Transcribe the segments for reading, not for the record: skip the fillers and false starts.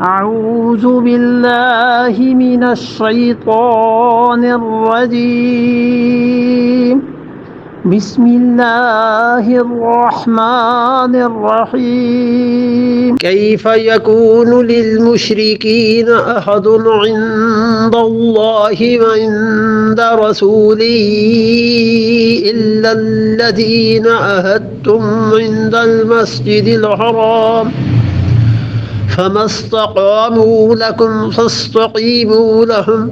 أعوذ بالله من الشيطان الرجيم بسم الله الرحمن الرحيم كيف يكون للمشركين أحد عند الله وعند رسوله إلا الذين عاهدتم عند المسجد الحرام فما استقاموا لكم فاستقيموا لهم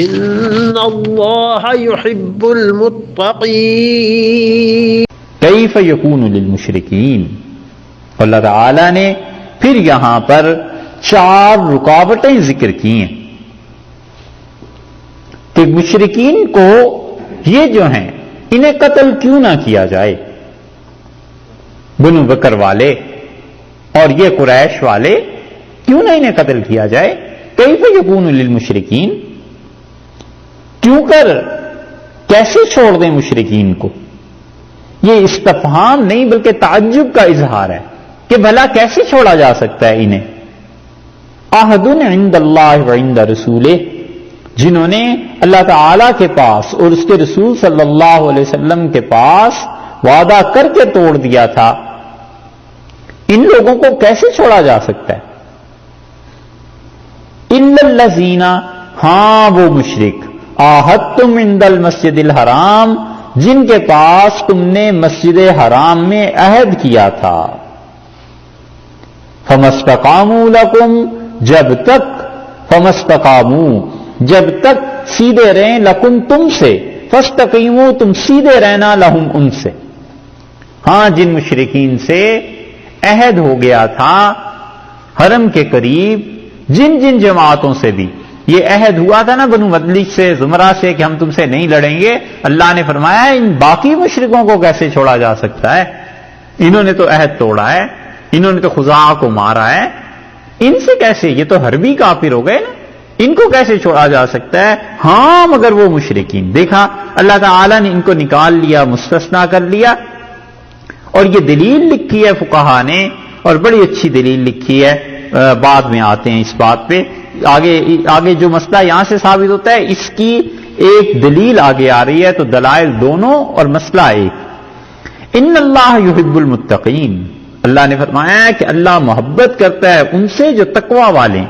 ان اللہ یحب المتقین. کیف یکون للمشرکین. اللہ تعالی نے پھر یہاں پر 4 رکاوٹیں ذکر کی ہیں کہ مشرکین کو یہ جو ہیں انہیں قتل کیوں نہ کیا جائے. بنو بکر والے اور یہ قریش والے کیوں نہ انہیں قتل کیا جائے. کیف یکون للمشرکین، کیوں کر کیسے چھوڑ دیں مشرکین کو. یہ استفہام نہیں بلکہ تعجب کا اظہار ہے کہ بھلا کیسے چھوڑا جا سکتا ہے انہیں. عہد عند اللہ وعند رسولہ، جنہوں نے اللہ تعالی کے پاس اور اس کے رسول صلی اللہ علیہ وسلم کے پاس وعدہ کر کے توڑ دیا تھا، ان لوگوں کو کیسے چھوڑا جا سکتا ہے. الا الذین، ہاں وہ مشرک، عاہدتم عند المسجد الحرام، جن کے پاس تم نے مسجد حرام میں عہد کیا تھا. فما استقاموا لکم، جب تک سیدھے رہیں، لکم تم سے، فاستقیموا تم سیدھے رہنا، لہم ان سے. ہاں جن مشرکین سے عہد ہو گیا تھا حرم کے قریب، جن جماعتوں سے بھی یہ عہد ہوا تھا نا، بنو مطلق سے، زمرہ سے، کہ ہم تم سے نہیں لڑیں گے، اللہ نے فرمایا ان باقی مشرکوں کو کیسے چھوڑا جا سکتا ہے. انہوں نے تو عہد توڑا ہے، انہوں نے تو خزاعہ کو مارا ہے، ان سے کیسے، یہ تو حربی کافر ہو گئے نا، ان کو کیسے چھوڑا جا سکتا ہے. ہاں مگر وہ مشرکین، دیکھا اللہ تعالی نے ان کو نکال لیا، مستثنا کر لیا. اور یہ دلیل لکھی ہے فقہا نے، اور بڑی اچھی دلیل لکھی ہے، بعد میں آتے ہیں اس بات پہ. آگے جو مسئلہ یہاں سے ثابت ہوتا ہے، اس کی ایک دلیل آگے آ رہی ہے، تو دلائل دونوں اور مسئلہ ایک. ان اللہ یحب المتقین، اللہ نے فرمایا ہے کہ اللہ محبت کرتا ہے ان سے جو تقوی والے.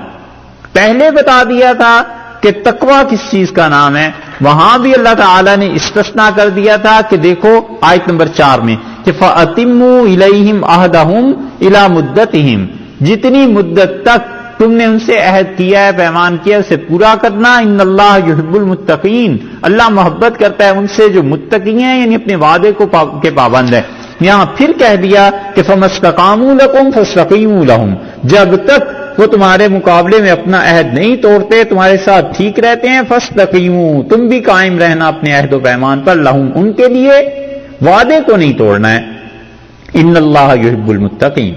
پہلے بتا دیا تھا کہ تقوی کس چیز کا نام ہے، وہاں بھی اللہ تعالی نے استثناء کر دیا تھا کہ دیکھو آیت نمبر 4 میں کہ فَأَتِمُّوا إِلَيْهِمْ عَهْدَهُمْ إِلَى مُدَّتِهِمْ، جتنی مدت تک تم نے ان سے عہد کیا ہے، پیمان کیا، اسے پورا کرنا. ان اللہ یحب المتقین، اللہ محبت کرتا ہے ان سے جو متقی ہیں، یعنی اپنے وعدے کے پابند ہیں. یہاں پھر کہہ دیا کہ فَمَا اسْتَقَامُوا لَكُمْ فَاسْتَقِيمُوا لَهُمْ، جب تک وہ تمہارے مقابلے میں اپنا عہد نہیں توڑتے، تمہارے ساتھ ٹھیک رہتے ہیں، فَاسْتَقِيمُوا، تم بھی قائم رہنا اپنے عہد و پیمان پر، لَهُمْ، ان کے لیے، وعدے کو نہیں توڑنا ہے. ان اللہ یحب المتقین.